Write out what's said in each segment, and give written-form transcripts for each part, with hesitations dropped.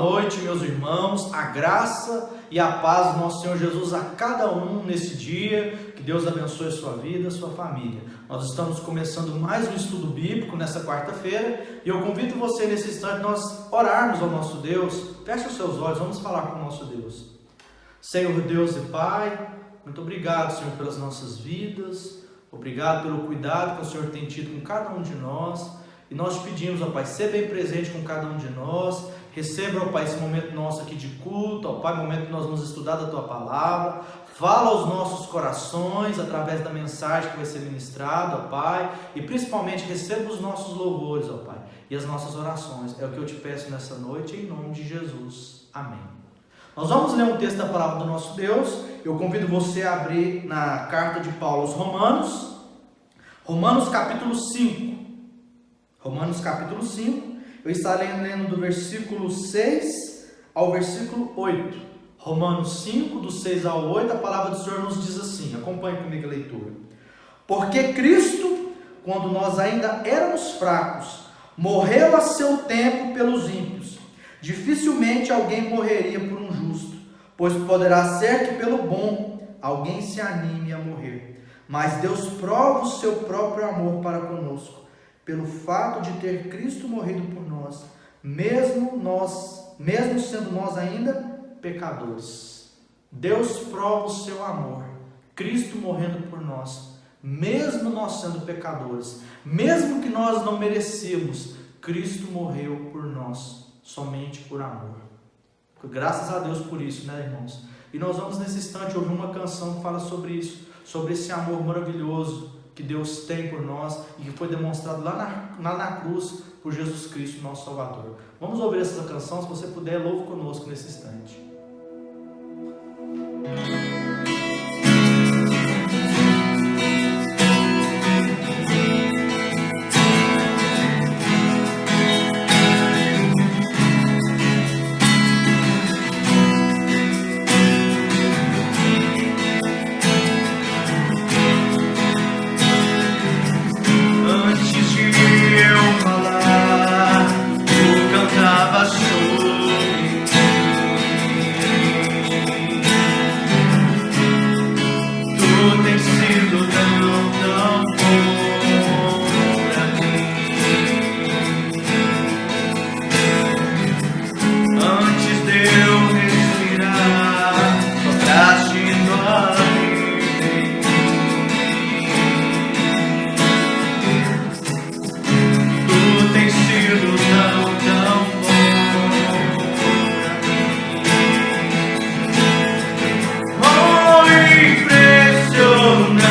noite, meus irmãos. A graça e a paz do nosso Senhor Jesus a cada um nesse dia. Que Deus abençoe a sua vida, a sua família. Nós estamos começando mais um estudo bíblico nessa quarta-feira e eu convido você nesse instante nós orarmos ao nosso Deus. Feche os seus olhos, vamos falar com o nosso Deus. Senhor Deus e Pai, muito obrigado, Senhor, pelas nossas vidas. Obrigado pelo cuidado que o Senhor tem tido com cada um de nós. E nós te pedimos, ó Pai, seja bem presente com cada um de nós. Receba, ó Pai, esse momento nosso aqui de culto, ó Pai, momento que nós vamos estudar da Tua Palavra. Fala aos nossos corações através da mensagem que vai ser ministrada, ó Pai. E principalmente receba os nossos louvores, ó Pai, e as nossas orações. É o que eu te peço nessa noite, em nome de Jesus. Amém. Nós vamos ler um texto da Palavra do nosso Deus. Eu convido você a abrir na carta de Paulo aos Romanos. Romanos capítulo 5. Romanos capítulo 5, eu estarei lendo do versículo 6 ao versículo 8. Romanos 5, do 6 ao 8, a palavra do Senhor nos diz assim, acompanhe comigo a leitura. Porque Cristo, quando nós ainda éramos fracos, morreu a seu tempo pelos ímpios. Dificilmente alguém morreria por um justo, pois poderá ser que pelo bom alguém se anime a morrer. Mas Deus prova o seu próprio amor para conosco, pelo fato de ter Cristo morrido por nós, mesmo sendo nós ainda pecadores. Deus prova o seu amor, Cristo morrendo por nós, mesmo nós sendo pecadores, mesmo que nós não merecemos, Cristo morreu por nós, somente por amor. Graças a Deus por isso, né, irmãos? E nós vamos nesse instante ouvir uma canção que fala sobre isso, sobre esse amor maravilhoso que Deus tem por nós e que foi demonstrado lá na cruz por Jesus Cristo, nosso Salvador. Vamos ouvir essa canção, se você puder, louve conosco nesse instante. Impressionante.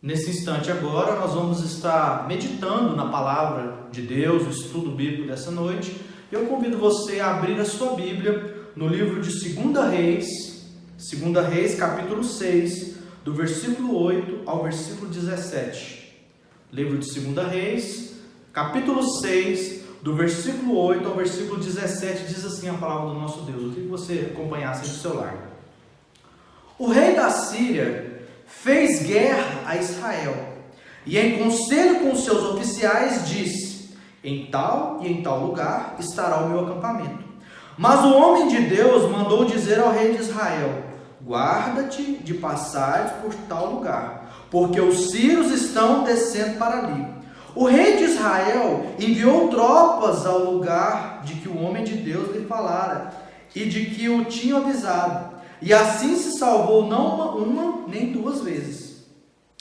Nesse instante agora, nós vamos estar meditando na palavra de Deus, o estudo bíblico dessa noite. Eu convido você a abrir a sua Bíblia no livro de 2 Reis, capítulo 6, do versículo 8 ao versículo 17. Livro de 2 Reis, capítulo 6, do versículo 8 ao versículo 17, diz assim a palavra do nosso Deus. Eu queria que você acompanhasse aí do seu lar. O rei da Síria fez guerra a Israel, e em conselho com seus oficiais disse: em tal e em tal lugar estará o meu acampamento. Mas o homem de Deus mandou dizer ao rei de Israel: guarda-te de passares por tal lugar, porque os sírios estão descendo para ali. O rei de Israel enviou tropas ao lugar de que o homem de Deus lhe falara e de que o tinha avisado, e assim se salvou não uma nem duas vezes.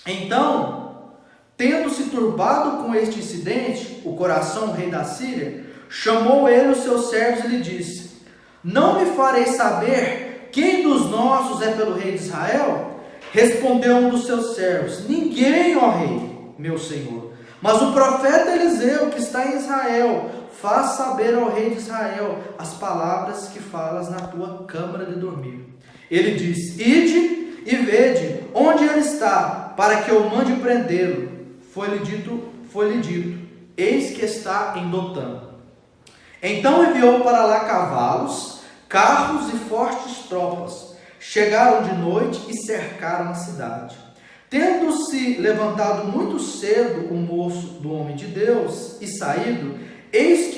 Então, tendo se turbado com este incidente, o coração do rei da Síria, chamou ele os seus servos e lhe disse: não me farei saber quem dos nossos é pelo rei de Israel? Respondeu um dos seus servos: ninguém, ó rei, meu senhor. Mas o profeta Eliseu, que está em Israel, faz saber ao rei de Israel as palavras que falas na tua câmara de dormir. Ele diz: ide e vede onde ele está, para que eu mande prendê-lo. Foi-lhe dito, eis que está em Dotã. Então enviou para lá cavalos, carros e fortes tropas. Chegaram de noite e cercaram a cidade. Tendo-se levantado muito cedo o moço do homem de Deus e saído, eis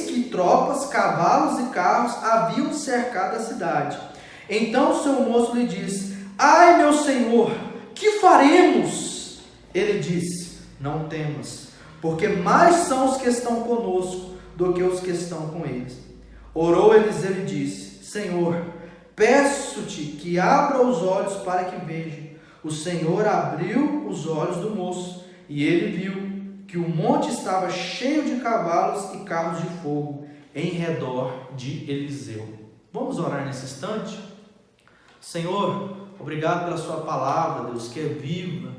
que tropas, cavalos e carros haviam cercado a cidade. Então o seu moço lhe disse: ai, meu senhor, que faremos? Ele disse: não temas, porque mais são os que estão conosco do que os que estão com eles. Orou Eliseu e disse: Senhor, peço-te que abra os olhos para que veja. O Senhor abriu os olhos do moço, e ele viu que o monte estava cheio de cavalos e carros de fogo em redor de Eliseu. Vamos orar nesse instante? Senhor, obrigado pela sua palavra, Deus, que é viva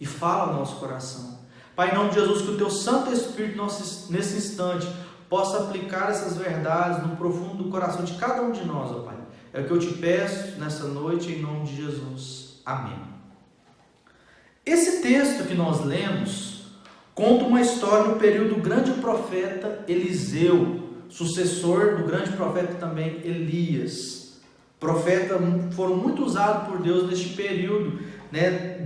e fala no nosso coração. Pai, em nome de Jesus, que o teu Santo Espírito nesse instante possa aplicar essas verdades no profundo do coração de cada um de nós, ó Pai. É o que eu te peço nessa noite, em nome de Jesus. Amém. Esse texto que nós lemos conta uma história no período do grande profeta Eliseu, sucessor do grande profeta também Elias. Profetas foram muito usados por Deus neste período,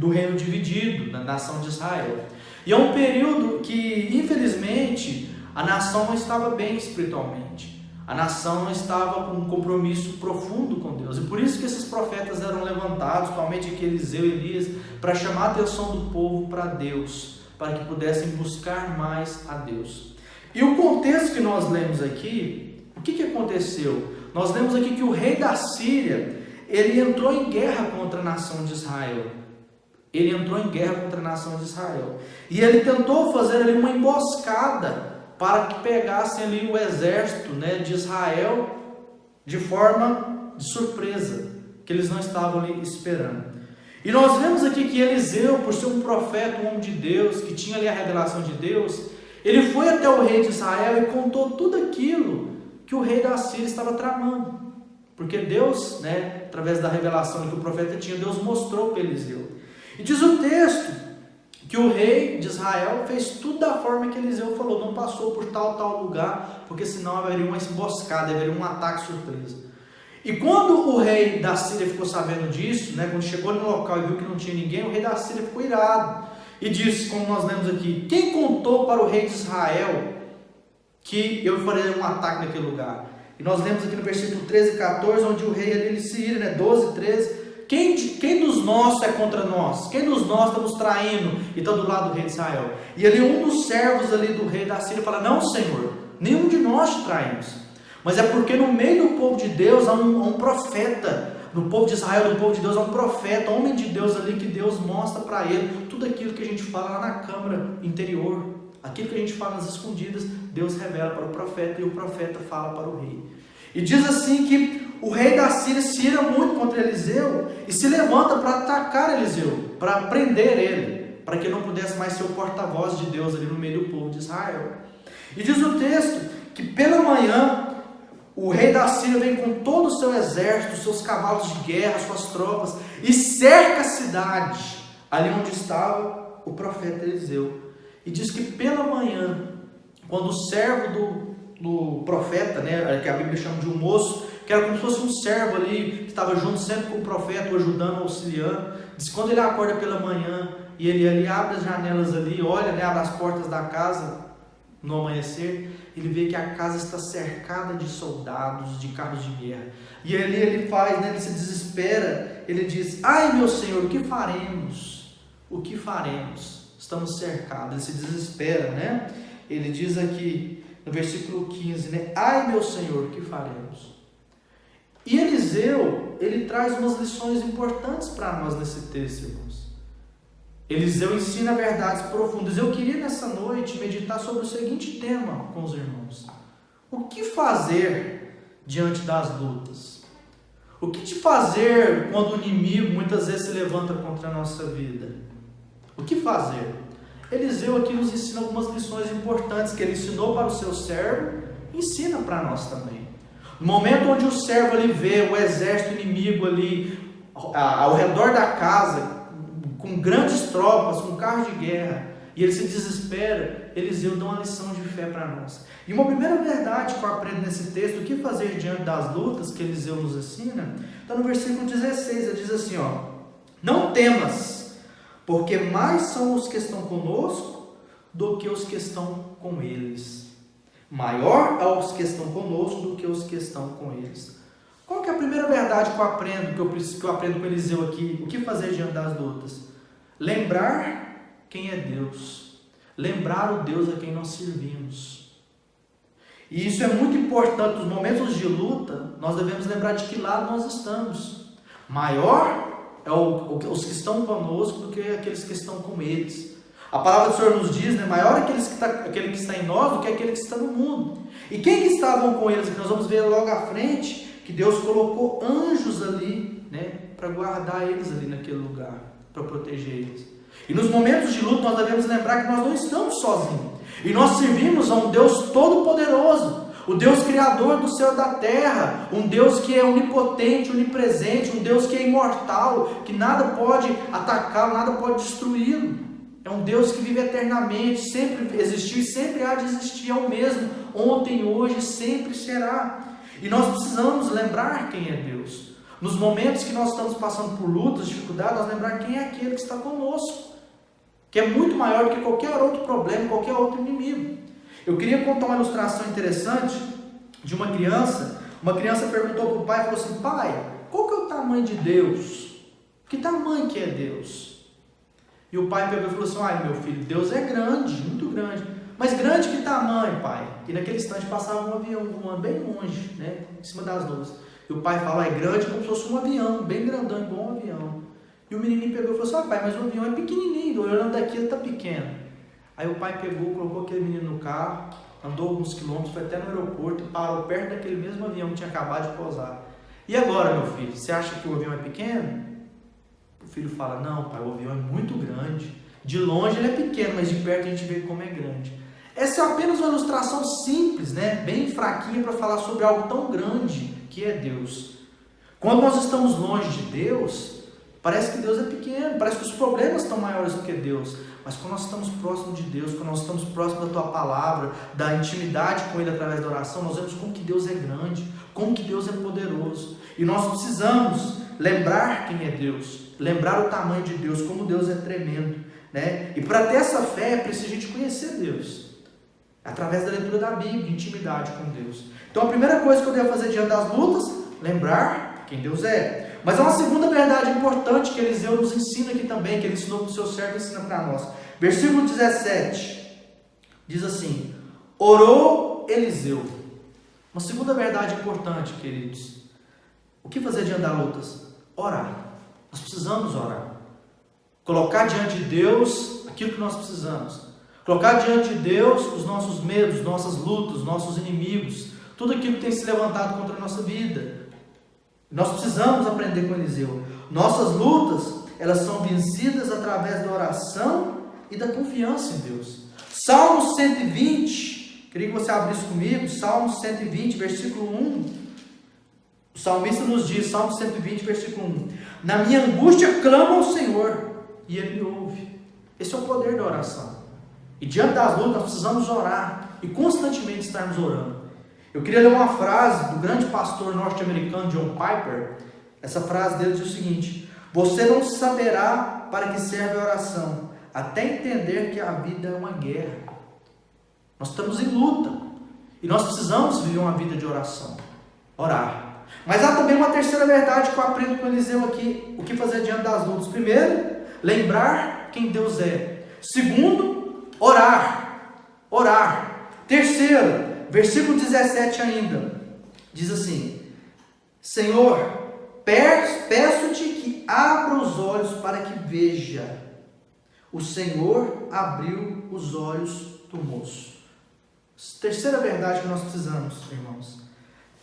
do reino dividido, da nação de Israel. E é um período que, infelizmente, a nação não estava bem espiritualmente. A nação não estava com um compromisso profundo com Deus. E por isso que esses profetas eram levantados, principalmente aqui Eliseu e Elias, para chamar a atenção do povo para Deus, para que pudessem buscar mais a Deus. E o contexto que nós lemos aqui, o que aconteceu? Nós lemos aqui que o rei da Síria, ele entrou em guerra contra a nação de Israel. Ele entrou em guerra contra a nação de Israel. E ele tentou fazer ali uma emboscada para que pegassem ali o exército, de Israel de forma de surpresa, que eles não estavam ali esperando. E nós vemos aqui que Eliseu, por ser um profeta, um homem de Deus, que tinha ali a revelação de Deus, ele foi até o rei de Israel e contou tudo aquilo que o rei da Síria estava tramando. Porque Deus, através da revelação que o profeta tinha, Deus mostrou para Eliseu. E diz o texto que o rei de Israel fez tudo da forma que Eliseu falou, não passou por tal lugar, porque senão haveria uma emboscada, haveria um ataque surpresa. E quando o rei da Síria ficou sabendo disso, quando chegou no local e viu que não tinha ninguém, o rei da Síria ficou irado e disse, como nós lemos aqui: quem contou para o rei de Israel que eu faria um ataque naquele lugar? E nós lemos aqui no versículo 13 e 14, onde o rei ali se ira, 12 e 13. Quem dos nossos é contra nós? Quem dos nossos está nos traindo e está do lado do rei de Israel? E ali um dos servos ali do rei da Síria fala: não, Senhor, nenhum de nós te traímos. Mas é porque no meio do povo de Deus há um profeta. No povo de Israel, no povo de Deus, há um profeta, homem de Deus ali, que Deus mostra para ele tudo aquilo que a gente fala lá na câmara interior. Aquilo que a gente fala nas escondidas, Deus revela para o profeta e o profeta fala para o rei. E diz assim que o rei da Síria se ira muito contra Eliseu e se levanta para atacar Eliseu, para prender ele, para que não pudesse mais ser o porta-voz de Deus ali no meio do povo de Israel. E diz o texto que pela manhã o rei da Síria vem com todo o seu exército, seus cavalos de guerra, suas tropas, e cerca a cidade, ali onde estava o profeta Eliseu. E diz que pela manhã, quando o servo do profeta, né, que a Bíblia chama de um moço, que era como se fosse um servo ali, que estava junto sempre com o profeta, ajudando, auxiliando, diz que quando ele acorda pela manhã, e ele ali abre as janelas ali, olha, né, abre as portas da casa, no amanhecer, ele vê que a casa está cercada de soldados, de carros de guerra. E ali ele faz, né, ele se desespera, ele diz: ai meu Senhor, o que faremos? O que faremos? Estamos cercados. Ele se desespera, né? Ele diz aqui no versículo 15, né? Ai meu Senhor, o que faremos? E Eliseu, ele traz umas lições importantes para nós nesse texto, irmãos. Eliseu ensina verdades profundas. Eu queria nessa noite meditar sobre o seguinte tema com os irmãos: o que fazer diante das lutas? O que te fazer quando o inimigo muitas vezes se levanta contra a nossa vida? O que fazer? Eliseu aqui nos ensina algumas lições importantes que ele ensinou para o seu servo, ensina para nós também. No momento onde o servo ali vê o exército inimigo ali ao redor da casa, com grandes tropas, com carros de guerra, e ele se desespera, Eliseu dá uma lição de fé para nós. E uma primeira verdade que eu aprendo nesse texto, o que fazer diante das lutas, que Eliseu nos ensina, está no versículo 16, ele diz assim, ó: não temas, porque mais são os que estão conosco do que os que estão com eles. Maior é os que estão conosco do que os que estão com eles. Qual que é a primeira verdade que eu aprendo, que eu aprendo com Eliseu aqui? O que fazer diante das lutas? Lembrar quem é Deus. Lembrar o Deus a quem nós servimos. E isso é muito importante. Nos momentos de luta, nós devemos lembrar de que lado nós estamos. Maior é os que estão conosco do que aqueles que estão com eles. A palavra do Senhor nos diz, né, maior é aquele que está em nós do que aquele que está no mundo. E quem que estavam com eles? Que nós vamos ver logo à frente, que Deus colocou anjos ali, né, para guardar eles ali naquele lugar, para proteger eles. E nos momentos de luta nós devemos lembrar que nós não estamos sozinhos. E nós servimos a um Deus todo-poderoso, o Deus criador do céu e da terra, um Deus que é onipotente, onipresente, um Deus que é imortal, que nada pode atacá-lo, nada pode destruí-lo. É um Deus que vive eternamente, sempre existiu e sempre há de existir, é o mesmo, ontem, hoje, sempre será. E nós precisamos lembrar quem é Deus. Nos momentos que nós estamos passando por lutas, dificuldades, nós lembrar quem é aquele que está conosco, que é muito maior do que qualquer outro problema, qualquer outro inimigo. Eu queria contar uma ilustração interessante de uma criança. Uma criança perguntou para o pai, falou assim: pai, qual que é o tamanho de Deus? Que tamanho que é Deus? E o pai pegou e falou assim: ai meu filho, Deus é grande, muito grande. Mas grande que tamanho, pai? E naquele instante passava um avião voando bem longe, né, em cima das nuvens. E o pai falou: é grande como se fosse um avião, bem grandão, igual um avião. E o menininho pegou e falou assim: ah, pai, mas o avião é pequenininho, olhando daqui ele está pequeno. Aí o pai pegou, colocou aquele menino no carro, andou alguns quilômetros, foi até no aeroporto e parou perto daquele mesmo avião que tinha acabado de pousar. E agora, meu filho, você acha que o avião é pequeno? O filho fala: não, pai, o avião é muito grande. De longe ele é pequeno, mas de perto a gente vê como é grande. Essa é apenas uma ilustração simples, né? Bem fraquinha para falar sobre algo tão grande que é Deus. Quando nós estamos longe de Deus, parece que Deus é pequeno, parece que os problemas estão maiores do que Deus. Mas quando nós estamos próximos de Deus, quando nós estamos próximos da Tua Palavra, da intimidade com Ele através da oração, nós vemos como que Deus é grande, como que Deus é poderoso. E nós precisamos lembrar quem é Deus, lembrar o tamanho de Deus, como Deus é tremendo, né? E para ter essa fé, é preciso a gente conhecer Deus, através da leitura da Bíblia, intimidade com Deus. Então a primeira coisa que eu devo fazer diante das lutas, lembrar quem Deus é. Mas há uma segunda verdade importante que Eliseu nos ensina aqui também, que ele ensinou para o seu servo e ensina para nós. Versículo 17, diz assim: orou Eliseu. Uma segunda verdade importante, queridos. O que fazer diante das lutas? Orar. Nós precisamos orar. Colocar diante de Deus aquilo que nós precisamos. Colocar diante de Deus os nossos medos, nossas lutas, nossos inimigos, tudo aquilo que tem se levantado contra a nossa vida. Nós precisamos aprender com Eliseu. Nossas lutas, elas são vencidas através da oração e da confiança em Deus. Salmo 120, queria que você abrisse comigo, Salmo 120, versículo 1. O salmista nos diz, Salmo 120, versículo 1: na minha angústia clamo ao Senhor, e Ele me ouve. Esse é o poder da oração. E diante das lutas, nós precisamos orar, e constantemente estarmos orando. Eu queria ler uma frase do grande pastor norte-americano John Piper. Essa frase dele diz o seguinte: você não saberá para que serve a oração, até entender que a vida é uma guerra. Nós estamos em luta, e nós precisamos viver uma vida de oração, orar. Mas há também uma terceira verdade que eu aprendo com Eliseu aqui, o que fazer diante das lutas. Primeiro, lembrar quem Deus é. Segundo, orar. Terceiro, versículo 17 ainda, diz assim: Senhor, peço-te que abra os olhos para que veja. O Senhor abriu os olhos do moço. Terceira verdade que nós precisamos, irmãos: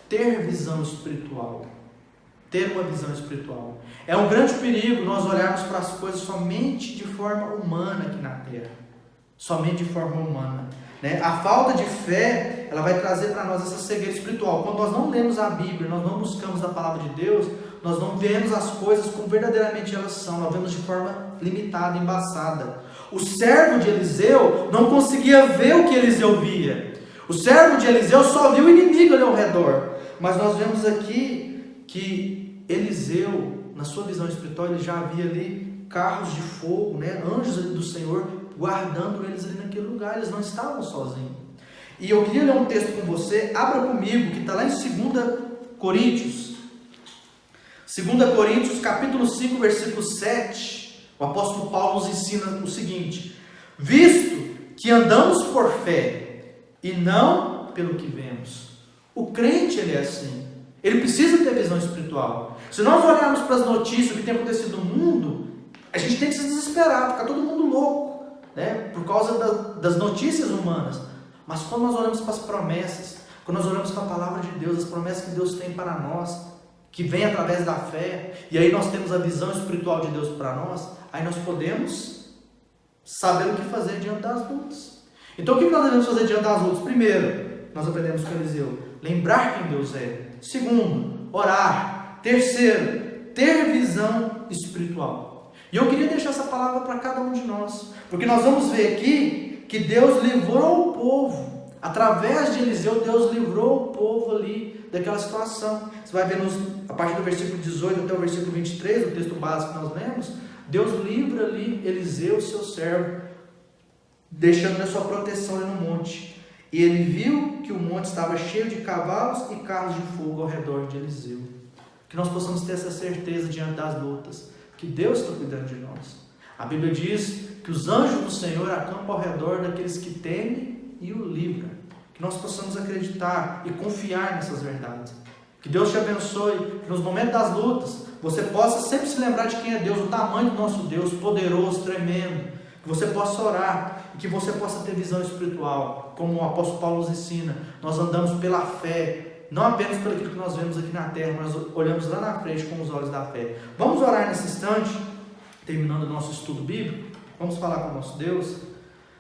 ter visão espiritual. Ter uma visão espiritual. É um grande perigo nós olharmos para as coisas somente de forma humana aqui na terra. Somente de forma humana. A falta de fé, ela vai trazer para nós essa cegueira espiritual. Quando nós não lemos a Bíblia, nós não buscamos a palavra de Deus, nós não vemos as coisas como verdadeiramente elas são. Nós vemos de forma limitada, embaçada. O servo de Eliseu não conseguia ver o que Eliseu via. O servo de Eliseu só viu o inimigo ali ao redor. Mas nós vemos aqui que Eliseu, na sua visão espiritual, ele já havia ali carros de fogo, anjos ali do Senhor, guardando eles ali naquele lugar. Eles não estavam sozinhos. E eu queria ler um texto com você. Abra comigo, que está lá em 2 Coríntios. 2 Coríntios, capítulo 5, versículo 7. O apóstolo Paulo nos ensina o seguinte: visto que andamos por fé e não pelo que vemos. O crente, ele é assim. Ele precisa ter visão espiritual. Se nós olharmos para as notícias, o que tem acontecido no mundo, a gente tem que se desesperar, ficar todo mundo louco, por causa das notícias humanas. Mas quando nós olhamos para as promessas, quando nós olhamos para a palavra de Deus, as promessas que Deus tem para nós, que vem através da fé, e aí nós temos a visão espiritual de Deus para nós, aí nós podemos saber o que fazer diante das lutas. Então o que nós devemos fazer diante das lutas? Primeiro, nós aprendemos com Eliseu: lembrar quem Deus é. Segundo, orar. Terceiro, ter visão espiritual. E eu queria deixar essa palavra para cada um de nós, porque nós vamos ver aqui que Deus livrou o povo. Através de Eliseu, Deus livrou o povo ali daquela situação. Você vai ver a partir do versículo 18 até o versículo 23, o texto básico que nós lemos. Deus livra ali Eliseu, seu servo, deixando a sua proteção ali no monte. E ele viu que o monte estava cheio de cavalos e carros de fogo ao redor de Eliseu. Que nós possamos ter essa certeza diante das lutas, que Deus está cuidando de nós. A Bíblia diz que os anjos do Senhor acampam ao redor daqueles que temem e o livram. Que nós possamos acreditar e confiar nessas verdades. Que Deus te abençoe, que nos momentos das lutas você possa sempre se lembrar de quem é Deus, o tamanho do nosso Deus, poderoso, tremendo. Que você possa orar e que você possa ter visão espiritual, como o apóstolo Paulo nos ensina. Nós andamos pela fé, não apenas pelo que nós vemos aqui na terra, mas olhamos lá na frente com os olhos da fé. Vamos orar nesse instante, terminando o nosso estudo bíblico. Vamos falar com o nosso Deus.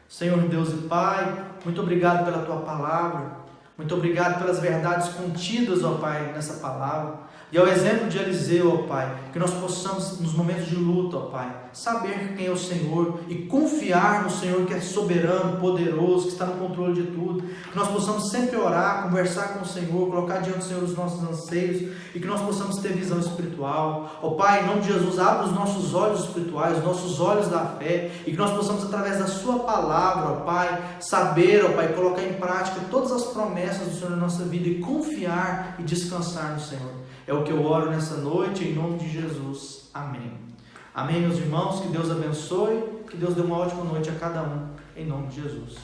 Senhor Deus e Pai, muito obrigado pela Tua palavra, muito obrigado pelas verdades contidas, ó Pai, nessa palavra. E ao exemplo de Eliseu, ó Pai, que nós possamos, nos momentos de luta, ó Pai, saber quem é o Senhor e confiar no Senhor que é soberano, poderoso, que está no controle de tudo. Que nós possamos sempre orar, conversar com o Senhor, colocar diante do Senhor os nossos anseios e que nós possamos ter visão espiritual. Ó Pai, em nome de Jesus, abra os nossos olhos espirituais, os nossos olhos da fé e que nós possamos, através da Sua palavra, ó Pai, saber, ó Pai, colocar em prática todas as promessas do Senhor na nossa vida e confiar e descansar no Senhor. É o que eu oro nessa noite, em nome de Jesus. Amém. Amém, meus irmãos. Que Deus abençoe. Que Deus dê uma ótima noite a cada um, em nome de Jesus.